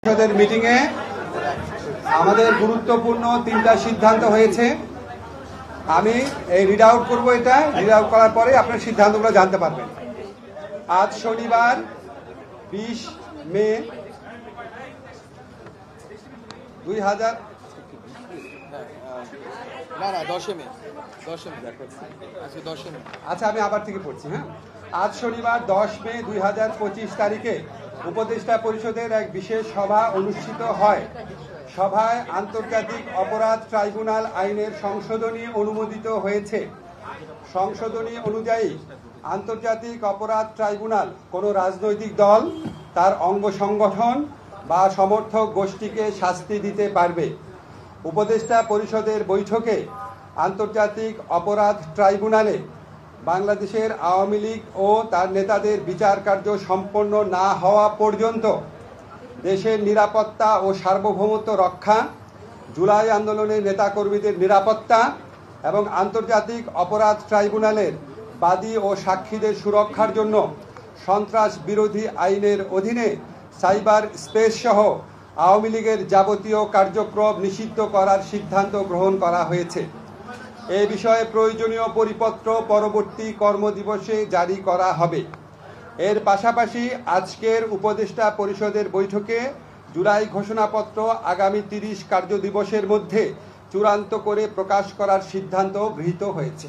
পরিষদের মিটিংয়ে আমাদের গুরুত্বপূর্ণ তিনটা সিদ্ধান্ত হয়েছে। আমি এই রিড আউট করবো। এটা রিড আউট করার পরে আপনার সিদ্ধান্তগুলো জানতে পারবেন। আজ শনিবার 20 মে 2000 আচ্ছা, আমি আবার থেকে পড়ছি। হ্যাঁ, আজ শনিবার 10 মে 2025 তারিখে উপদেষ্টা পরিষদের এক বিশেষ সভা অনুষ্ঠিত হয়। সভায় আন্তর্জাতিক অপরাধ ট্রাইব্যুনাল আইনের সংশোধনী অনুমোদিত হয়েছে। সংশোধনী অনুযায়ী আন্তর্জাতিক অপরাধ ট্রাইব্যুনাল কোনো রাজনৈতিক দল, তার অঙ্গ সংগঠন বা সমর্থক গোষ্ঠীকে শাস্তি দিতে পারবে। উপদেষ্টা পরিষদের বৈঠকে আন্তর্জাতিক অপরাধ ট্রাইব্যুনালে বাংলাদেশের আওয়ামী লীগ ও তার নেতাদের বিচার কার্য সম্পন্ন না হওয়া পর্যন্ত দেশের নিরাপত্তা ও সার্বভৌমত্ব রক্ষা, জুলাই আন্দোলনের নেতাকর্মীদের নিরাপত্তা এবং আন্তর্জাতিক অপরাধ ট্রাইব্যুনালের বাদী ও সাক্ষীদের সুরক্ষার জন্য সন্ত্রাস বিরোধী আইনের অধীনে সাইবার স্পেস সহ আওয়ামী লীগের যাবতীয় কার্যক্রম নিষিদ্ধ করার সিদ্ধান্ত গ্রহণ করা হয়েছে। এ বিষয়ে প্রয়োজনীয় পরিপত্র পরবর্তী কর্মদিবসে জারি করা হবে। এর পাশাপাশি আজকের উপদেষ্টা পরিষদের বৈঠকে জুলাই ঘোষণাপত্র আগামী 30 কার্যদিবসের মধ্যে চূড়ান্ত করে প্রকাশ করার সিদ্ধান্ত গৃহীত হয়েছে।